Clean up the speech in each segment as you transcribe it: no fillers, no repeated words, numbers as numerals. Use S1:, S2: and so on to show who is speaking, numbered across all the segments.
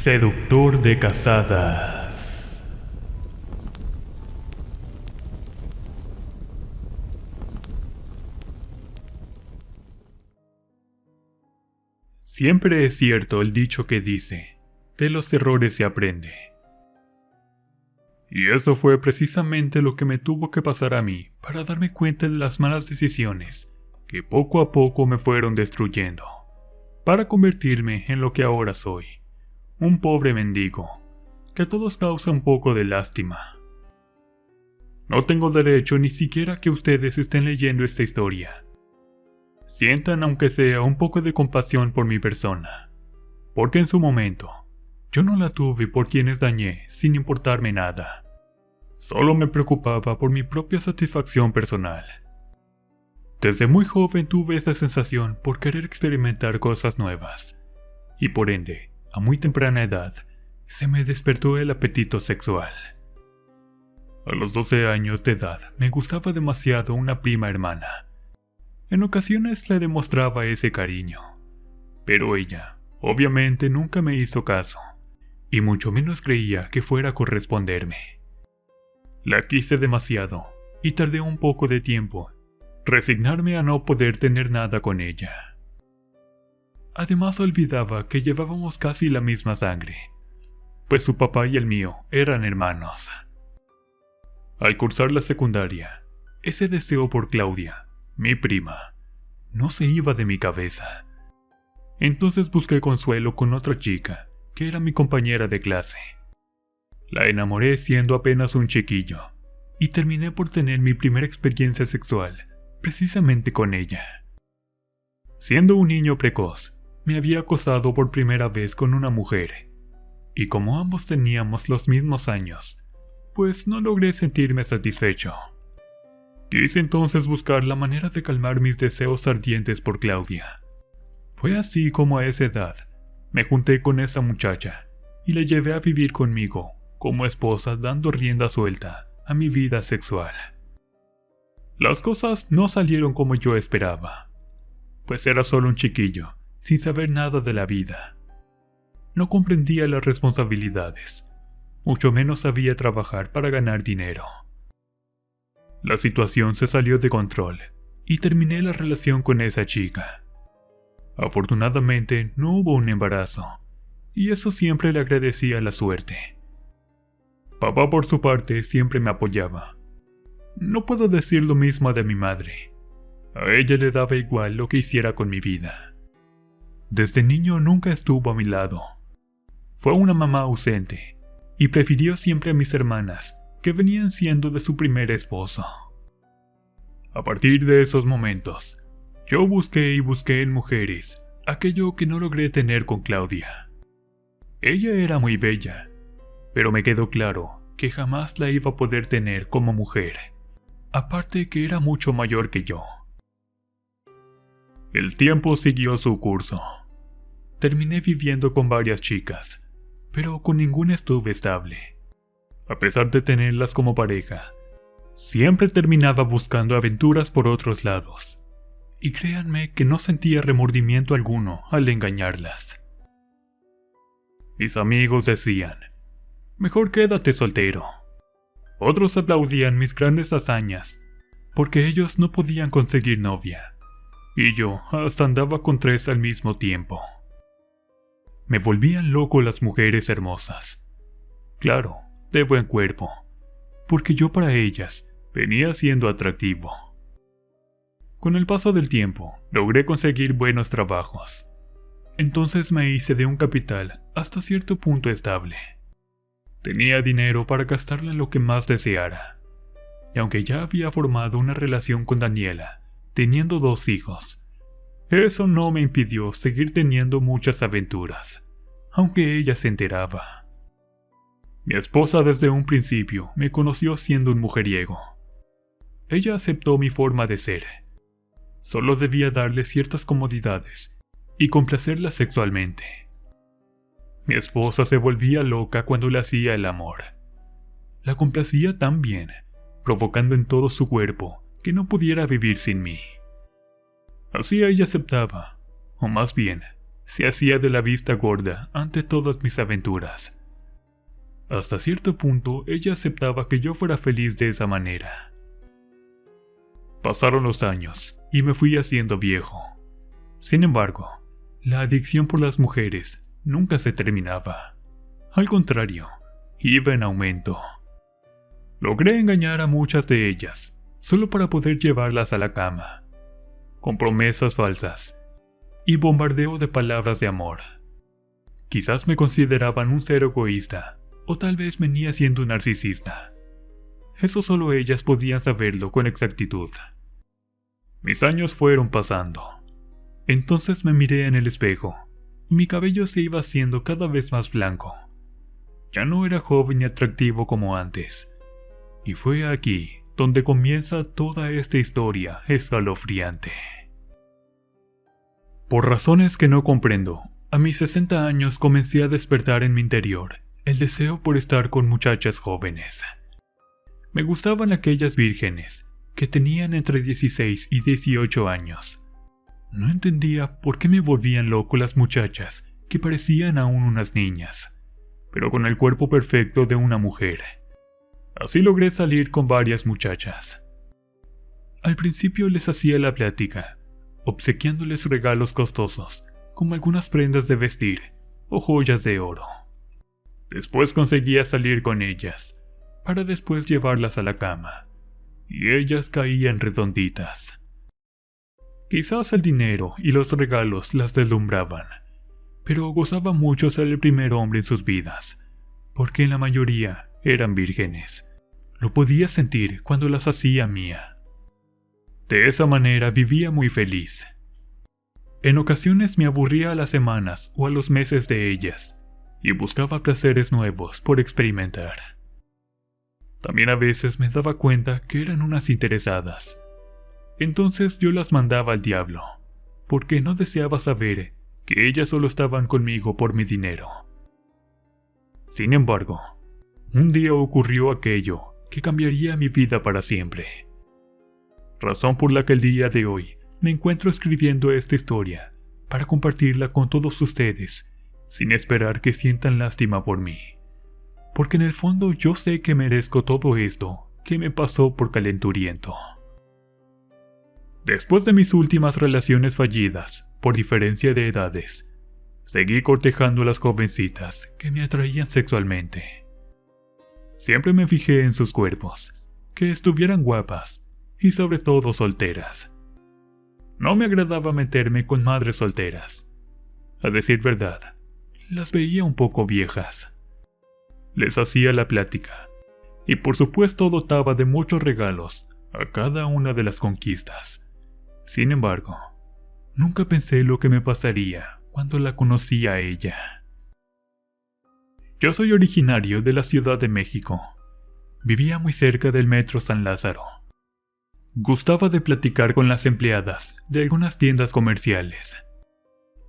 S1: Seductor de casadas. Siempre es cierto el dicho que dice, de los errores se aprende. Y eso fue precisamente lo que me tuvo que pasar a mí para darme cuenta de las malas decisiones que poco a poco me fueron destruyendo, para convertirme en lo que ahora soy. Un pobre mendigo, que a todos causa un poco de lástima. No tengo derecho ni siquiera que ustedes estén leyendo esta historia. Sientan aunque sea un poco de compasión por mi persona, porque en su momento, yo no la tuve por quienes dañé sin importarme nada. Solo me preocupaba por mi propia satisfacción personal. Desde muy joven tuve esta sensación por querer experimentar cosas nuevas, y por ende, a muy temprana edad, se me despertó el apetito sexual. A los 12 años de edad me gustaba demasiado una prima hermana. En ocasiones le demostraba ese cariño, pero ella, obviamente, nunca me hizo caso, y mucho menos creía que fuera a corresponderme. La quise demasiado, y tardé un poco de tiempo resignarme a no poder tener nada con ella. Además olvidaba que llevábamos casi la misma sangre, pues su papá y el mío eran hermanos. Al cursar la secundaria, ese deseo por Claudia, mi prima, no se iba de mi cabeza. Entonces busqué consuelo con otra chica, que era mi compañera de clase. La enamoré siendo apenas un chiquillo, y terminé por tener mi primera experiencia sexual, precisamente con ella. Siendo un niño precoz, me había acostado por primera vez con una mujer, y como ambos teníamos los mismos años, pues no logré sentirme satisfecho. Quise entonces buscar la manera de calmar mis deseos ardientes por Claudia. Fue así como a esa edad me junté con esa muchacha y la llevé a vivir conmigo como esposa, dando rienda suelta a mi vida sexual. Las cosas no salieron como yo esperaba, pues era solo un chiquillo sin saber nada de la vida. No comprendía las responsabilidades, mucho menos sabía trabajar para ganar dinero. La situación se salió de control y terminé la relación con esa chica. Afortunadamente no hubo un embarazo, y eso siempre le agradecía a la suerte. Papá por su parte siempre me apoyaba. No puedo decir lo mismo de mi madre. A ella le daba igual lo que hiciera con mi vida. Desde niño nunca estuvo a mi lado. Fue una mamá ausente, y prefirió siempre a mis hermanas, que venían siendo de su primer esposo. A partir de esos momentos, yo busqué y busqué en mujeres aquello que no logré tener con Claudia. Ella era muy bella, pero me quedó claro que jamás la iba a poder tener como mujer, aparte que era mucho mayor que yo. El tiempo siguió su curso. Terminé viviendo con varias chicas, pero con ninguna estuve estable. A pesar de tenerlas como pareja, siempre terminaba buscando aventuras por otros lados, y créanme que no sentía remordimiento alguno al engañarlas. Mis amigos decían, mejor quédate soltero. Otros aplaudían mis grandes hazañas, porque ellos no podían conseguir novia, y yo hasta andaba con 3 al mismo tiempo. Me volvían loco las mujeres hermosas. Claro, de buen cuerpo, porque yo para ellas venía siendo atractivo. Con el paso del tiempo, logré conseguir buenos trabajos. Entonces me hice de un capital hasta cierto punto estable. Tenía dinero para gastarlo en lo que más deseara. Y aunque ya había formado una relación con Daniela, teniendo 2 hijos, eso no me impidió seguir teniendo muchas aventuras, aunque ella se enteraba. Mi esposa desde un principio me conoció siendo un mujeriego. Ella aceptó mi forma de ser. Solo debía darle ciertas comodidades y complacerla sexualmente. Mi esposa se volvía loca cuando le hacía el amor. La complacía tan bien, provocando en todo su cuerpo que no pudiera vivir sin mí. Así ella aceptaba, o más bien, se hacía de la vista gorda ante todas mis aventuras. Hasta cierto punto ella aceptaba que yo fuera feliz de esa manera. Pasaron los años y me fui haciendo viejo. Sin embargo, la adicción por las mujeres nunca se terminaba. Al contrario, iba en aumento. Logré engañar a muchas de ellas, solo para poder llevarlas a la cama, con promesas falsas y bombardeo de palabras de amor. Quizás me consideraban un ser egoísta, o tal vez venía siendo un narcisista. Eso solo ellas podían saberlo con exactitud. Mis años fueron pasando. Entonces me miré en el espejo, y mi cabello se iba haciendo cada vez más blanco. Ya no era joven y atractivo como antes. Y fue aquí donde comienza toda esta historia escalofriante. Por razones que no comprendo, a mis 60 años comencé a despertar en mi interior el deseo por estar con muchachas jóvenes. Me gustaban aquellas vírgenes que tenían entre 16 y 18 años. No entendía por qué me volvían loco las muchachas que parecían aún unas niñas, pero con el cuerpo perfecto de una mujer. Así logré salir con varias muchachas. Al principio les hacía la plática, obsequiándoles regalos costosos, como algunas prendas de vestir o joyas de oro. Después conseguía salir con ellas, para después llevarlas a la cama, y ellas caían redonditas. Quizás el dinero y los regalos las deslumbraban, pero gozaba mucho ser el primer hombre en sus vidas, porque la mayoría eran vírgenes. Lo podía sentir cuando las hacía mía. De esa manera vivía muy feliz. En ocasiones me aburría a las semanas o a los meses de ellas, y buscaba placeres nuevos por experimentar. También a veces me daba cuenta que eran unas interesadas. Entonces yo las mandaba al diablo, porque no deseaba saber que ellas solo estaban conmigo por mi dinero. Sin embargo, un día ocurrió aquello que cambiaría mi vida para siempre. Razón por la que el día de hoy me encuentro escribiendo esta historia para compartirla con todos ustedes, sin esperar que sientan lástima por mí. Porque en el fondo yo sé que merezco todo esto que me pasó por calenturiento. Después de mis últimas relaciones fallidas, por diferencia de edades, seguí cortejando a las jovencitas que me atraían sexualmente. Siempre me fijé en sus cuerpos, que estuvieran guapas y sobre todo solteras. No me agradaba meterme con madres solteras. A decir verdad, las veía un poco viejas. Les hacía la plática, y por supuesto dotaba de muchos regalos a cada una de las conquistas. Sin embargo, nunca pensé lo que me pasaría cuando la conocí a ella. Yo soy originario de la Ciudad de México. Vivía muy cerca del Metro San Lázaro. Gustaba de platicar con las empleadas de algunas tiendas comerciales.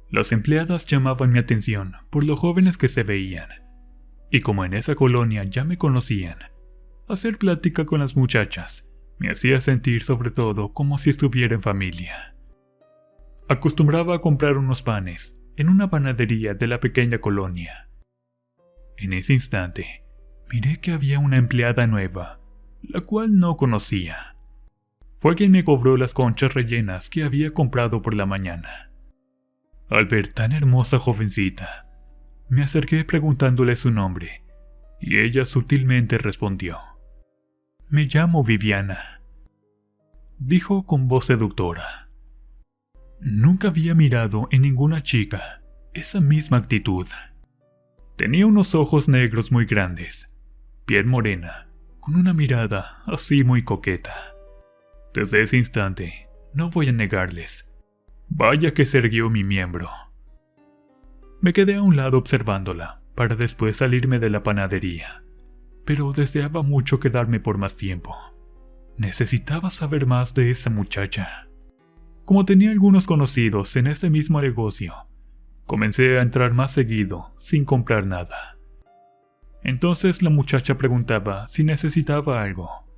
S1: Las empleadas llamaban mi atención por lo jóvenes que se veían, y como en esa colonia ya me conocían, hacer plática con las muchachas me hacía sentir sobre todo como si estuviera en familia. Acostumbraba a comprar unos panes en una panadería de la pequeña colonia. En ese instante, miré que había una empleada nueva, la cual no conocía. Fue quien me cobró las conchas rellenas que había comprado por la mañana. Al ver tan hermosa jovencita, me acerqué preguntándole su nombre, y ella sutilmente respondió: «Me llamo Viviana», dijo con voz seductora. Nunca había mirado en ninguna chica esa misma actitud. Tenía unos ojos negros muy grandes, piel morena, con una mirada así muy coqueta. Desde ese instante, no voy a negarles, vaya que se erguió mi miembro. Me quedé a un lado observándola, para después salirme de la panadería, pero deseaba mucho quedarme por más tiempo. Necesitaba saber más de esa muchacha. Como tenía algunos conocidos en ese mismo negocio, comencé a entrar más seguido, sin comprar nada. Entonces la muchacha preguntaba si necesitaba algo,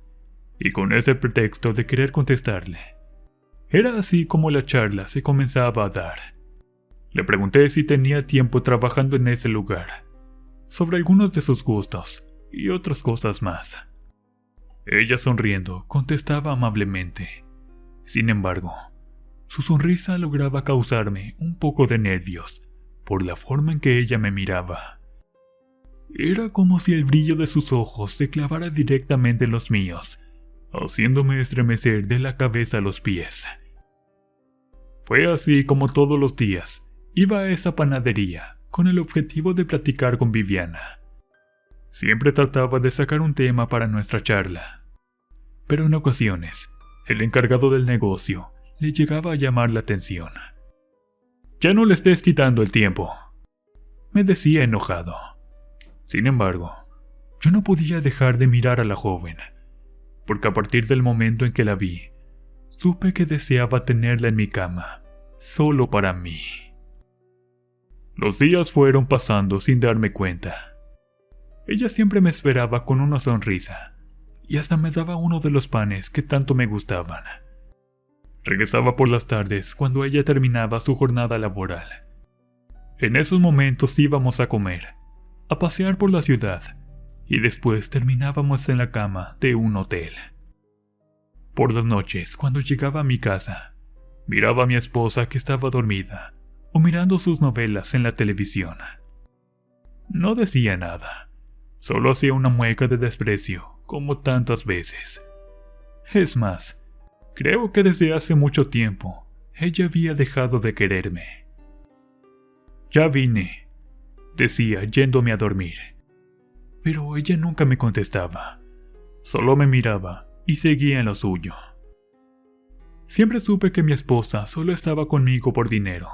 S1: y con ese pretexto de querer contestarle, era así como la charla se comenzaba a dar. Le pregunté si tenía tiempo trabajando en ese lugar, sobre algunos de sus gustos y otras cosas más. Ella, sonriendo, contestaba amablemente. Sin embargo, su sonrisa lograba causarme un poco de nervios por la forma en que ella me miraba. Era como si el brillo de sus ojos se clavara directamente en los míos, haciéndome estremecer de la cabeza a los pies. Fue así como todos los días iba a esa panadería con el objetivo de platicar con Viviana. Siempre trataba de sacar un tema para nuestra charla, pero en ocasiones el encargado del negocio le llegaba a llamar la atención. «Ya no le estés quitando el tiempo», me decía enojado. Sin embargo, yo no podía dejar de mirar a la joven, porque a partir del momento en que la vi, supe que deseaba tenerla en mi cama, solo para mí. Los días fueron pasando sin darme cuenta. Ella siempre me esperaba con una sonrisa, y hasta me daba uno de los panes que tanto me gustaban. Regresaba por las tardes cuando ella terminaba su jornada laboral. En esos momentos íbamos a comer, a pasear por la ciudad, y después terminábamos en la cama de un hotel. Por las noches, cuando llegaba a mi casa, miraba a mi esposa que estaba dormida o mirando sus novelas en la televisión. No decía nada, solo hacía una mueca de desprecio, como tantas veces. Es más, creo que desde hace mucho tiempo ella había dejado de quererme. «Ya vine», decía yéndome a dormir. Pero ella nunca me contestaba, solo me miraba y seguía en lo suyo. Siempre supe que mi esposa solo estaba conmigo por dinero,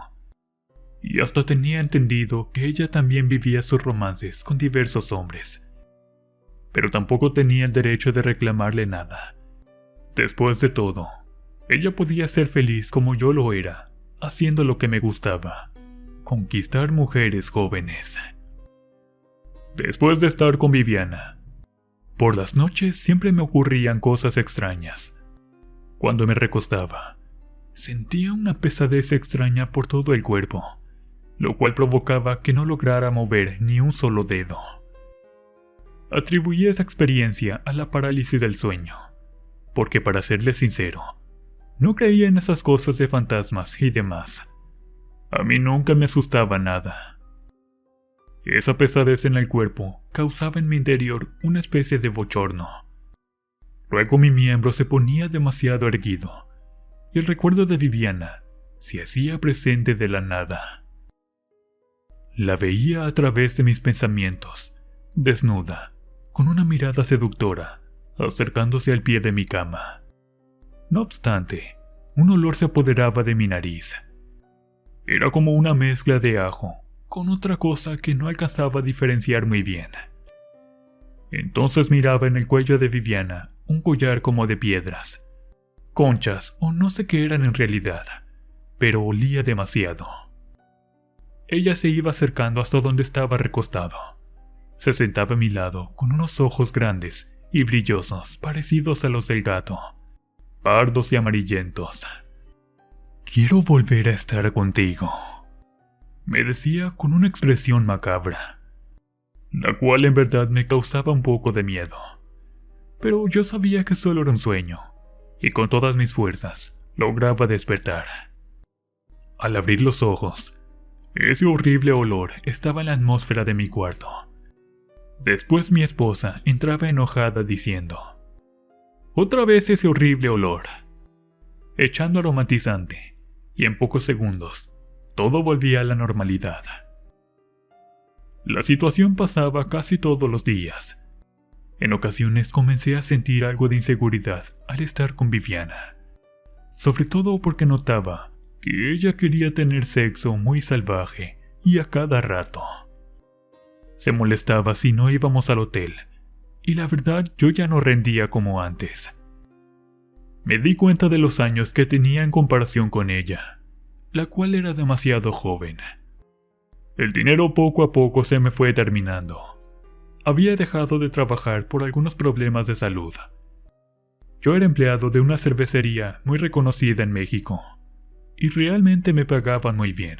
S1: y hasta tenía entendido que ella también vivía sus romances con diversos hombres. Pero tampoco tenía el derecho de reclamarle nada. Después de todo, ella podía ser feliz como yo lo era, haciendo lo que me gustaba: conquistar mujeres jóvenes. Después de estar con Viviana, por las noches siempre me ocurrían cosas extrañas. Cuando me recostaba, sentía una pesadez extraña por todo el cuerpo, lo cual provocaba que no lograra mover ni un solo dedo. Atribuí esa experiencia a la parálisis del sueño, porque para serle sincero, no creía en esas cosas de fantasmas y demás. A mí nunca me asustaba nada. Esa pesadez en el cuerpo causaba en mi interior una especie de bochorno. Luego mi miembro se ponía demasiado erguido, y el recuerdo de Viviana se hacía presente de la nada. La veía a través de mis pensamientos, desnuda, con una mirada seductora, acercándose al pie de mi cama. No obstante, un olor se apoderaba de mi nariz. Era como una mezcla de ajo con otra cosa que no alcanzaba a diferenciar muy bien. Entonces miraba en el cuello de Viviana un collar como de piedras, conchas o no sé qué eran en realidad, pero olía demasiado. Ella se iba acercando hasta donde estaba recostado. Se sentaba a mi lado con unos ojos grandes y brillosos parecidos a los del gato, pardos y amarillentos. «Quiero volver a estar contigo», me decía con una expresión macabra, la cual en verdad me causaba un poco de miedo. Pero yo sabía que solo era un sueño, y con todas mis fuerzas lograba despertar. Al abrir los ojos, ese horrible olor estaba en la atmósfera de mi cuarto. Después mi esposa entraba enojada diciendo: «Otra vez ese horrible olor», echando aromatizante, y en pocos segundos todo volvía a la normalidad. La situación pasaba casi todos los días. En ocasiones comencé a sentir algo de inseguridad al estar con Viviana, sobre todo porque notaba que ella quería tener sexo muy salvaje y a cada rato. Se molestaba si no íbamos al hotel, y la verdad yo ya no rendía como antes. Me di cuenta de los años que tenía en comparación con ella, la cual era demasiado joven. El dinero poco a poco se me fue terminando. Había dejado de trabajar por algunos problemas de salud. Yo era empleado de una cervecería muy reconocida en México, y realmente me pagaban muy bien.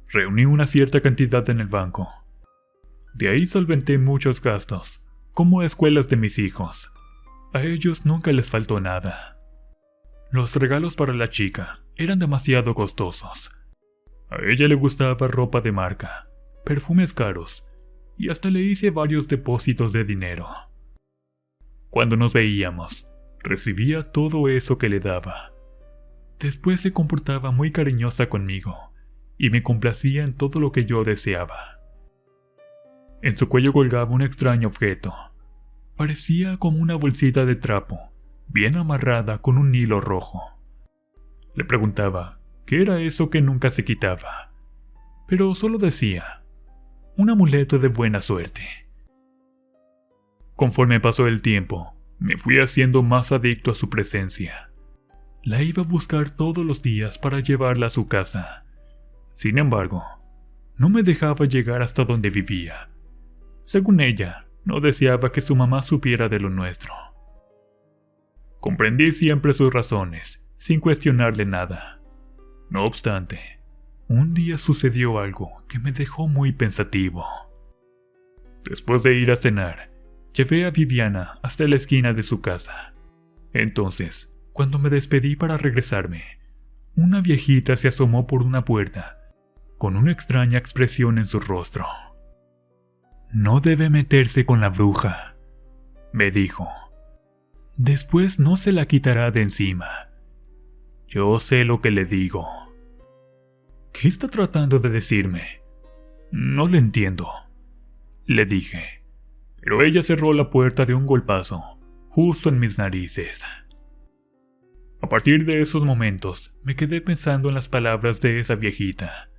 S1: Reuní una cierta cantidad en el banco. De ahí solventé muchos gastos, como escuelas de mis hijos. A ellos nunca les faltó nada. Los regalos para la chica eran demasiado costosos. A ella le gustaba ropa de marca, perfumes caros, y hasta le hice varios depósitos de dinero. Cuando nos veíamos, recibía todo eso que le daba. Después se comportaba muy cariñosa conmigo, y me complacía en todo lo que yo deseaba. En su cuello colgaba un extraño objeto. Parecía como una bolsita de trapo, bien amarrada con un hilo rojo. Le preguntaba qué era eso que nunca se quitaba, pero solo decía, un amuleto de buena suerte. Conforme pasó el tiempo, me fui haciendo más adicto a su presencia. La iba a buscar todos los días para llevarla a su casa. Sin embargo, no me dejaba llegar hasta donde vivía. Según ella, no deseaba que su mamá supiera de lo nuestro. Comprendí siempre sus razones, sin cuestionarle nada. No obstante, un día sucedió algo que me dejó muy pensativo. Después de ir a cenar, llevé a Viviana hasta la esquina de su casa. Entonces, cuando me despedí para regresarme, una viejita se asomó por una puerta, con una extraña expresión en su rostro. «No debe meterse con la bruja», me dijo. «Después no se la quitará de encima». Yo sé lo que le digo. «¿Qué está tratando de decirme?» «No le entiendo», le dije. Pero ella cerró la puerta de un golpazo, justo en mis narices. A partir de esos momentos, me quedé pensando en las palabras de esa viejita.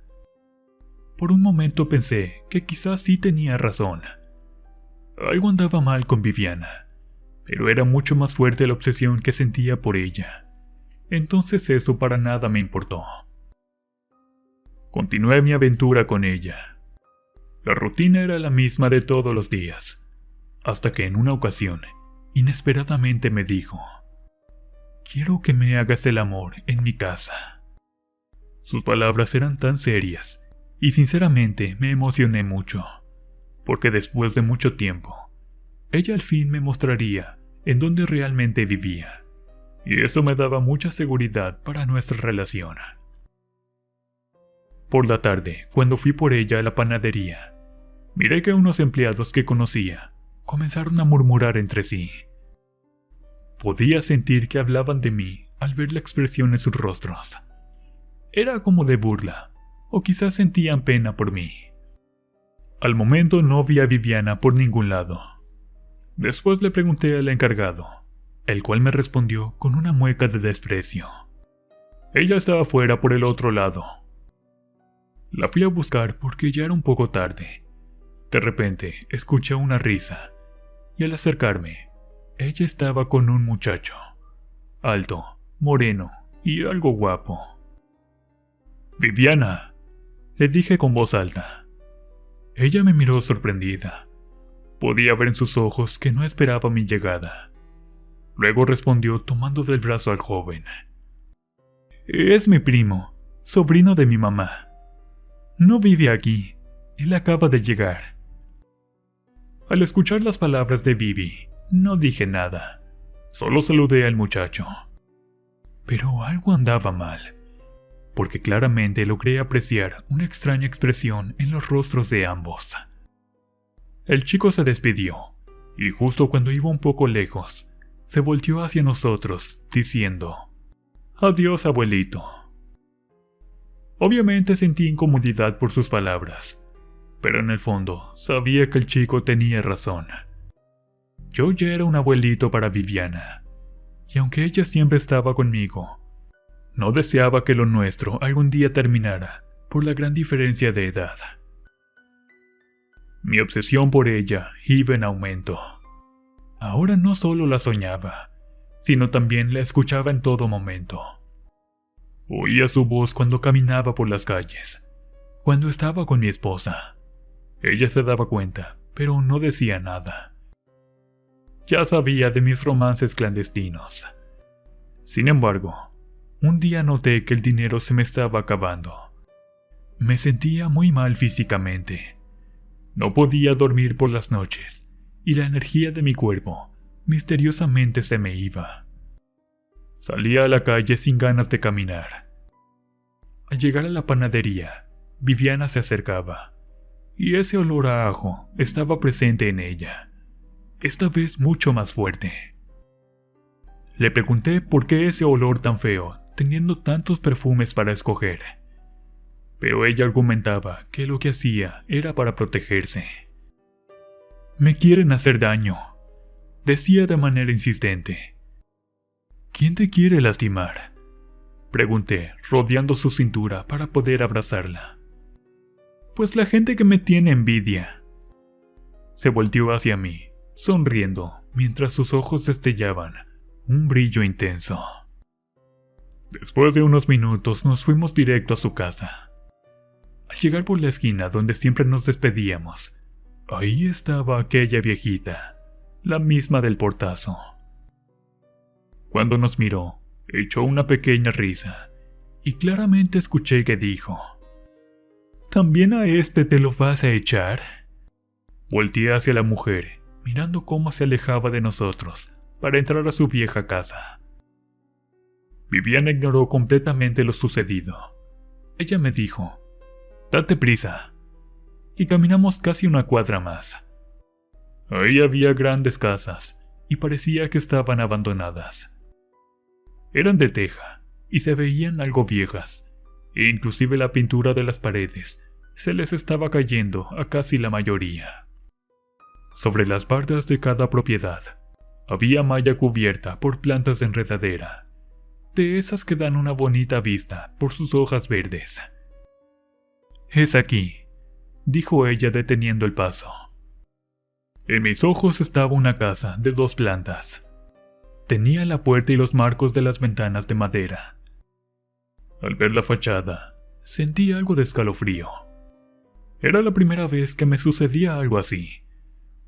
S1: Por un momento pensé que quizás sí tenía razón. Algo andaba mal con Viviana, pero era mucho más fuerte la obsesión que sentía por ella. Entonces eso para nada me importó. Continué mi aventura con ella. La rutina era la misma de todos los días, hasta que en una ocasión, inesperadamente me dijo: «Quiero que me hagas el amor en mi casa». Sus palabras eran tan serias, y sinceramente me emocioné mucho, porque después de mucho tiempo, ella al fin me mostraría en dónde realmente vivía, y eso me daba mucha seguridad para nuestra relación. Por la tarde, cuando fui por ella a la panadería, miré que unos empleados que conocía comenzaron a murmurar entre sí. Podía sentir que hablaban de mí al ver la expresión en sus rostros. Era como de burla, o quizás sentían pena por mí. Al momento no vi a Viviana por ningún lado. Después le pregunté al encargado, el cual me respondió con una mueca de desprecio. Ella estaba fuera por el otro lado. La fui a buscar porque ya era un poco tarde. De repente escuché una risa, y al acercarme, ella estaba con un muchacho, alto, moreno y algo guapo. «Viviana», le dije con voz alta. Ella me miró sorprendida. Podía ver en sus ojos que no esperaba mi llegada. Luego respondió tomando del brazo al joven. «Es mi primo, sobrino de mi mamá. No vive aquí, él acaba de llegar». Al escuchar las palabras de Vivi, no dije nada, solo saludé al muchacho. Pero algo andaba mal, porque claramente logré apreciar una extraña expresión en los rostros de ambos. El chico se despidió, y justo cuando iba un poco lejos, se volteó hacia nosotros, diciendo: «Adiós, abuelito». Obviamente sentí incomodidad por sus palabras, pero en el fondo sabía que el chico tenía razón. Yo ya era un abuelito para Viviana, y aunque ella siempre estaba conmigo, no deseaba que lo nuestro algún día terminara por la gran diferencia de edad. Mi obsesión por ella iba en aumento. Ahora no solo la soñaba, sino también la escuchaba en todo momento. Oía su voz cuando caminaba por las calles, cuando estaba con mi esposa. Ella se daba cuenta, pero no decía nada. Ya sabía de mis romances clandestinos. Sin embargo, un día noté que el dinero se me estaba acabando. Me sentía muy mal físicamente. No podía dormir por las noches, y la energía de mi cuerpo misteriosamente se me iba. Salía a la calle sin ganas de caminar. Al llegar a la panadería, Viviana se acercaba, y ese olor a ajo estaba presente en ella, esta vez mucho más fuerte. Le pregunté por qué ese olor tan feo, teniendo tantos perfumes para escoger, pero ella argumentaba que lo que hacía era para protegerse. «Me quieren hacer daño», decía de manera insistente. «¿Quién te quiere lastimar?», pregunté, rodeando su cintura para poder abrazarla. «Pues la gente que me tiene envidia». Se volteó hacia mí, sonriendo, mientras sus ojos destellaban un brillo intenso. Después de unos minutos nos fuimos directo a su casa. Al llegar por la esquina donde siempre nos despedíamos, ahí estaba aquella viejita, la misma del portazo. Cuando nos miró, echó una pequeña risa, y claramente escuché que dijo: «¿También a este te lo vas a echar?». Volteé hacia la mujer, mirando cómo se alejaba de nosotros para entrar a su vieja casa. Viviana ignoró completamente lo sucedido. Ella me dijo: «Date prisa», y caminamos casi una cuadra más. Ahí había grandes casas, y parecía que estaban abandonadas. Eran de teja, y se veían algo viejas, e inclusive la pintura de las paredes se les estaba cayendo a casi la mayoría. Sobre las bardas de cada propiedad había malla cubierta por plantas de enredadera, de esas que dan una bonita vista por sus hojas verdes. «Es aquí», dijo ella deteniendo el paso. En mis ojos estaba una casa de 2 plantas. Tenía la puerta y los marcos de las ventanas de madera. Al ver la fachada, sentí algo de escalofrío. Era la primera vez que me sucedía algo así,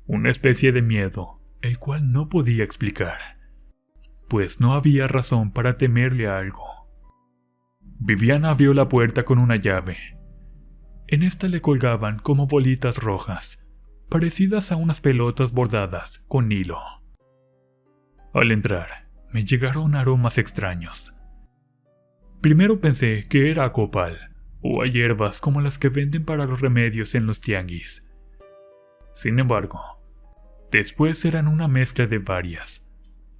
S1: una especie de miedo, el cual no podía explicar, pues no había razón para temerle a algo. Viviana abrió la puerta con una llave. En esta le colgaban como bolitas rojas, parecidas a unas pelotas bordadas con hilo. Al entrar, me llegaron aromas extraños. Primero pensé que era a copal, o a hierbas como las que venden para los remedios en los tianguis. Sin embargo, después eran una mezcla de varias,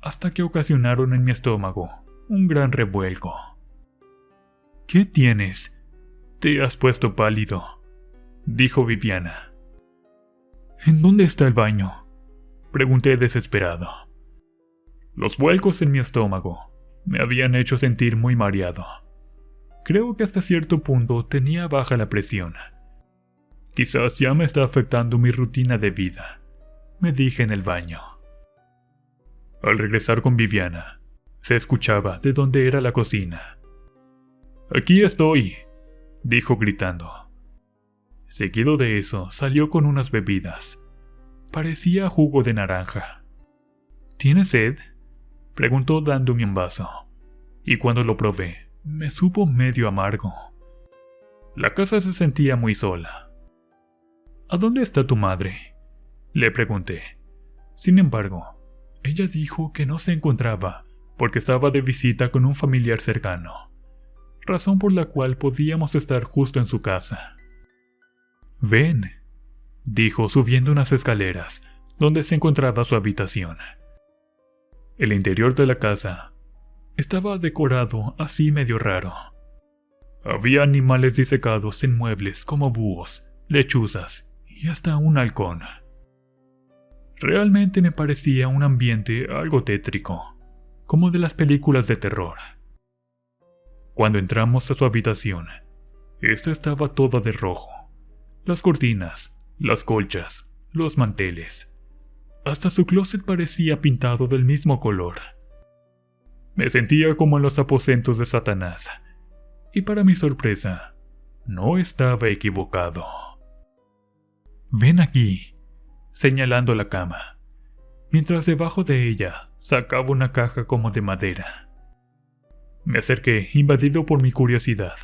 S1: hasta que ocasionaron en mi estómago un gran revuelco. «¿Qué tienes? Te has puesto pálido», dijo Viviana. «¿En dónde está el baño?», pregunté desesperado. Los vuelcos en mi estómago me habían hecho sentir muy mareado. Creo que hasta cierto punto tenía baja la presión. Quizás ya me está afectando mi rutina de vida, me dije en el baño. Al regresar con Viviana, se escuchaba de dónde era la cocina. «Aquí estoy», dijo gritando. Seguido de eso, salió con unas bebidas. Parecía jugo de naranja. «¿Tienes sed?», preguntó dándome un vaso, y cuando lo probé, me supo medio amargo. La casa se sentía muy sola. «¿A dónde está tu madre?», le pregunté. Sin embargo, ella dijo que no se encontraba porque estaba de visita con un familiar cercano, razón por la cual podíamos estar justo en su casa. «Ven», dijo subiendo unas escaleras donde se encontraba su habitación. El interior de la casa estaba decorado así medio raro. Había animales disecados en muebles como búhos, lechuzas y hasta un halcón. Realmente me parecía un ambiente algo tétrico, como de las películas de terror. Cuando entramos a su habitación, esta estaba toda de rojo. Las cortinas, las colchas, los manteles. Hasta su closet parecía pintado del mismo color. Me sentía como en los aposentos de Satanás, y para mi sorpresa, no estaba equivocado. «Ven aquí», señalando la cama, mientras debajo de ella sacaba una caja como de madera. Me acerqué, invadido por mi curiosidad.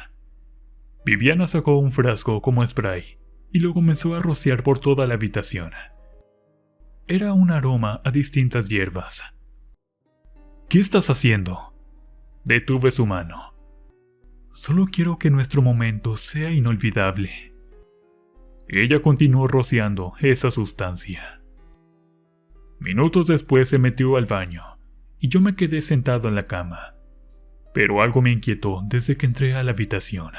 S1: Viviana sacó un frasco como spray y lo comenzó a rociar por toda la habitación. Era un aroma a distintas hierbas. ¿Qué estás haciendo? Detuve su mano. Solo quiero que nuestro momento sea inolvidable. Ella continuó rociando esa sustancia. Minutos después se metió al baño y yo me quedé sentado en la cama. Pero algo me inquietó desde que entré a la habitación.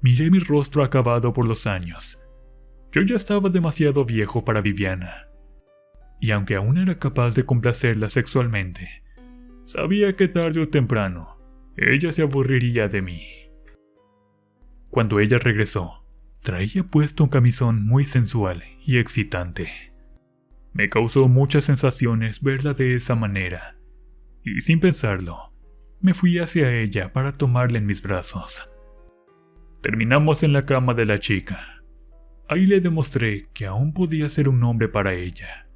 S1: Miré mi rostro acabado por los años. Yo ya estaba demasiado viejo para Viviana. Y aunque aún era capaz de complacerla sexualmente, sabía que tarde o temprano ella se aburriría de mí. Cuando ella regresó, traía puesto un camisón muy sensual y excitante. Me causó muchas sensaciones verla de esa manera, y sin pensarlo, me fui hacia ella para tomarla en mis brazos. Terminamos en la cama de la chica. Ahí le demostré que aún podía ser un hombre para ella.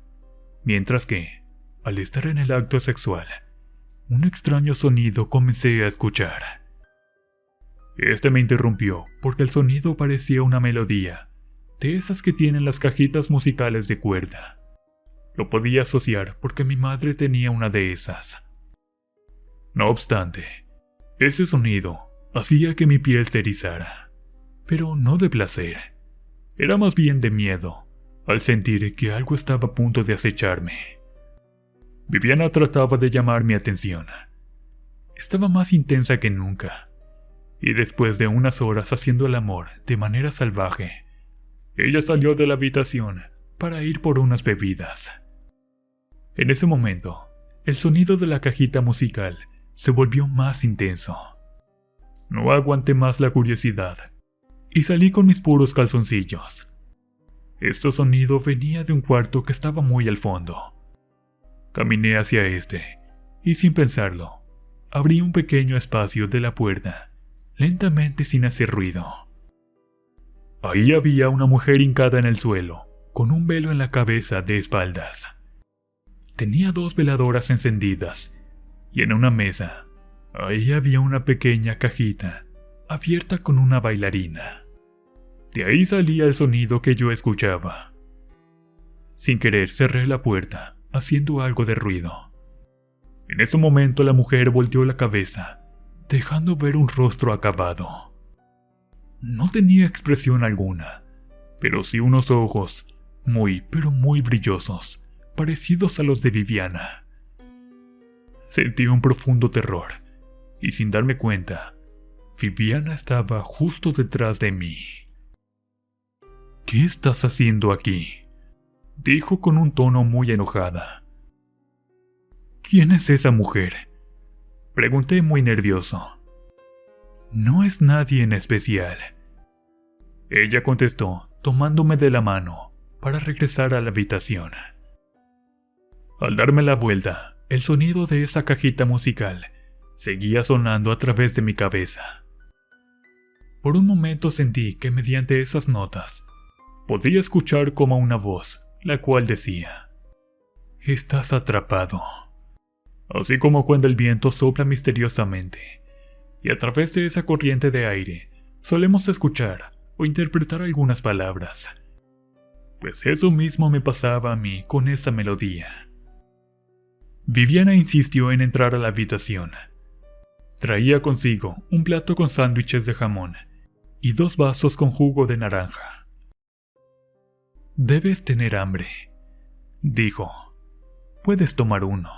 S1: Mientras que, al estar en el acto sexual, un extraño sonido comencé a escuchar. Este me interrumpió porque el sonido parecía una melodía, de esas que tienen las cajitas musicales de cuerda. Lo podía asociar porque mi madre tenía una de esas. No obstante, ese sonido hacía que mi piel se erizara, pero no de placer. Era más bien de miedo, al sentir que algo estaba a punto de acecharme. Viviana trataba de llamar mi atención. Estaba más intensa que nunca, y después de unas horas haciendo el amor de manera salvaje, ella salió de la habitación para ir por unas bebidas. En ese momento, el sonido de la cajita musical se volvió más intenso. No aguanté más la curiosidad y salí con mis puros calzoncillos. Este sonido venía de un cuarto que estaba muy al fondo. Caminé hacia este y sin pensarlo, abrí un pequeño espacio de la puerta, lentamente sin hacer ruido. Ahí había una mujer hincada en el suelo, con un velo en la cabeza de espaldas. Tenía 2 veladoras encendidas, y en una mesa, ahí había una pequeña cajita, abierta con una bailarina. De ahí salía el sonido que yo escuchaba. Sin querer cerré la puerta, haciendo algo de ruido. En ese momento la mujer volteó la cabeza, dejando ver un rostro acabado. No tenía expresión alguna, pero sí unos ojos muy, pero muy brillosos, parecidos a los de Viviana. Sentí un profundo terror, y sin darme cuenta, Viviana estaba justo detrás de mí. ¿Qué estás haciendo aquí?, dijo con un tono muy enojada. ¿Quién es esa mujer?, pregunté muy nervioso. No es nadie en especial, ella contestó, tomándome de la mano para regresar a la habitación. Al darme la vuelta, el sonido de esa cajita musical seguía sonando a través de mi cabeza. Por un momento sentí que mediante esas notas podía escuchar como una voz, la cual decía: «Estás atrapado». Así como cuando el viento sopla misteriosamente, y a través de esa corriente de aire solemos escuchar o interpretar algunas palabras. Pues eso mismo me pasaba a mí con esa melodía. Viviana insistió en entrar a la habitación. Traía consigo un plato con sándwiches de jamón y 2 vasos con jugo de naranja. «Debes tener hambre», dijo. «Puedes tomar uno».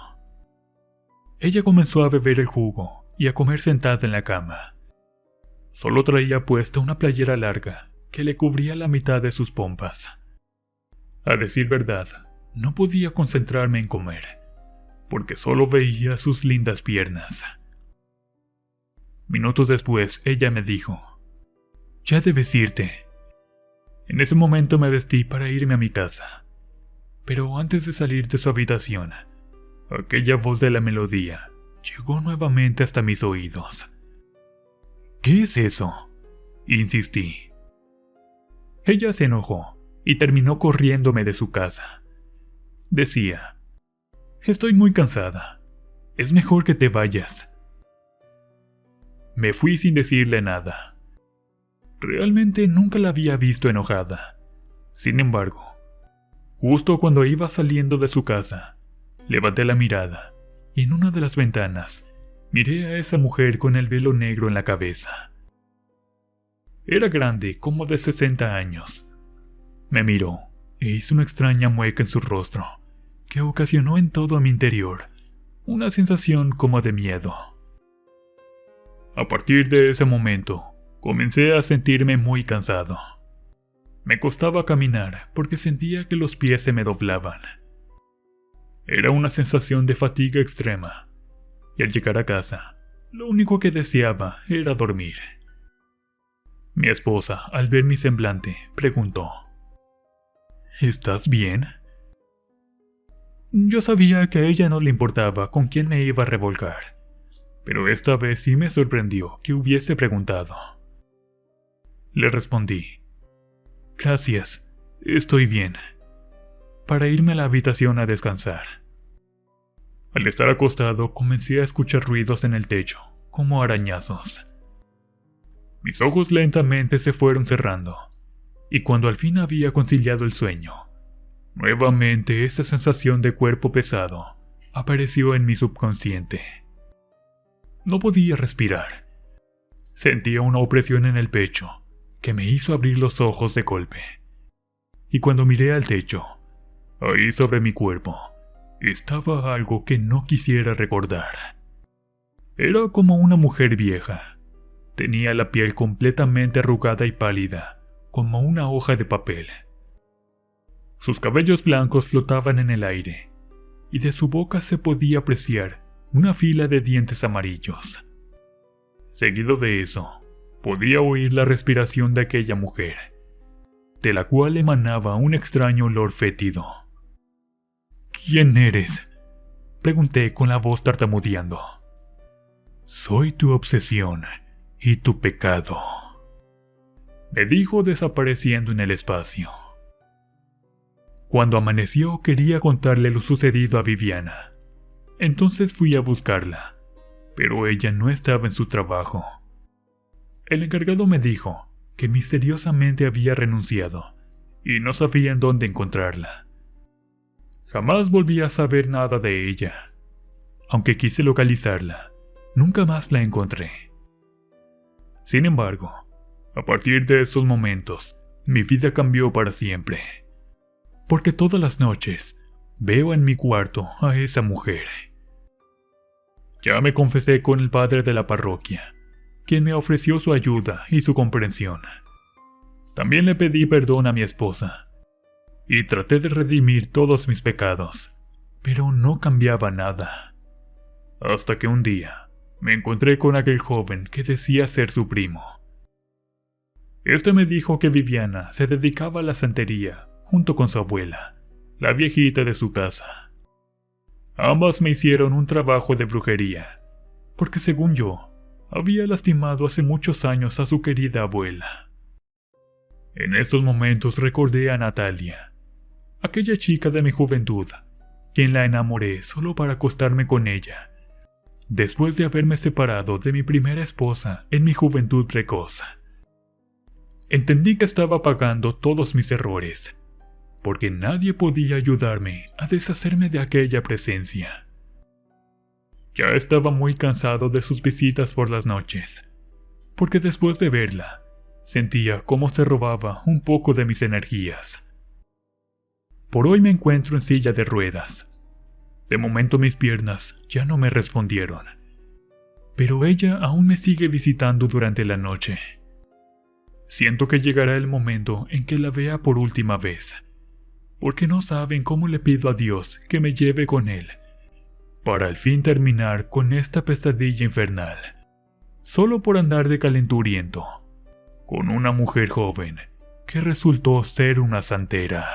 S1: Ella comenzó a beber el jugo y a comer sentada en la cama. Solo traía puesta una playera larga que le cubría la mitad de sus pompas. A decir verdad, no podía concentrarme en comer, porque solo veía sus lindas piernas. Minutos después, ella me dijo: «Ya debes irte». En ese momento me vestí para irme a mi casa, pero antes de salir de su habitación, aquella voz de la melodía llegó nuevamente hasta mis oídos. «¿Qué es eso?», insistí. Ella se enojó y terminó corriéndome de su casa. Decía: «Estoy muy cansada. Es mejor que te vayas». Me fui sin decirle nada. Realmente nunca la había visto enojada. Sin embargo, justo cuando iba saliendo de su casa, levanté la mirada y en una de las ventanas miré a esa mujer con el velo negro en la cabeza. Era grande, como de 60 años. Me miró e hizo una extraña mueca en su rostro, que ocasionó en todo mi interior una sensación como de miedo. A partir de ese momento, comencé a sentirme muy cansado. Me costaba caminar porque sentía que los pies se me doblaban. Era una sensación de fatiga extrema, y al llegar a casa, lo único que deseaba era dormir. Mi esposa, al ver mi semblante, preguntó: ¿Estás bien? Yo sabía que a ella no le importaba con quién me iba a revolcar, pero esta vez sí me sorprendió que hubiese preguntado. Le respondí: Gracias, estoy bien, para irme a la habitación a descansar. Al estar acostado comencé a escuchar ruidos en el techo, como arañazos. Mis ojos lentamente se fueron cerrando, y cuando al fin había conciliado el sueño, nuevamente esa sensación de cuerpo pesado apareció en mi subconsciente. No podía respirar. Sentía una opresión en el pecho que me hizo abrir los ojos de golpe. Y cuando miré al techo, ahí sobre mi cuerpo, estaba algo que no quisiera recordar. Era como una mujer vieja. Tenía la piel completamente arrugada y pálida, como una hoja de papel. Sus cabellos blancos flotaban en el aire, y de su boca se podía apreciar una fila de dientes amarillos. Seguido de eso, podía oír la respiración de aquella mujer, de la cual emanaba un extraño olor fétido. ¿Quién eres?, pregunté con la voz tartamudeando. Soy tu obsesión y tu pecado, me dijo desapareciendo en el espacio. Cuando amaneció quería contarle lo sucedido a Viviana. Entonces fui a buscarla, pero ella no estaba en su trabajo. El encargado me dijo que misteriosamente había renunciado y no sabía en dónde encontrarla. Jamás volví a saber nada de ella. Aunque quise localizarla, nunca más la encontré. Sin embargo, a partir de esos momentos, mi vida cambió para siempre. Porque todas las noches veo en mi cuarto a esa mujer. Ya me confesé con el padre de la parroquia, quien me ofreció su ayuda y su comprensión. También le pedí perdón a mi esposa, y traté de redimir todos mis pecados, pero no cambiaba nada. Hasta que un día me encontré con aquel joven que decía ser su primo. Este me dijo que Viviana se dedicaba a la santería junto con su abuela, la viejita de su casa. Ambas me hicieron un trabajo de brujería, porque según yo, había lastimado hace muchos años a su querida abuela. En estos momentos recordé a Natalia, aquella chica de mi juventud, quien la enamoré solo para acostarme con ella, después de haberme separado de mi primera esposa en mi juventud precoz. Entendí que estaba pagando todos mis errores, porque nadie podía ayudarme a deshacerme de aquella presencia. Ya estaba muy cansado de sus visitas por las noches, porque después de verla, sentía cómo se robaba un poco de mis energías. Por hoy me encuentro en silla de ruedas. De momento mis piernas ya no me respondieron, pero ella aún me sigue visitando durante la noche. Siento que llegará el momento en que la vea por última vez, porque no saben cómo le pido a Dios que me lleve con él, para al fin terminar con esta pesadilla infernal, solo por andar de calenturiento, con una mujer joven que resultó ser una santera.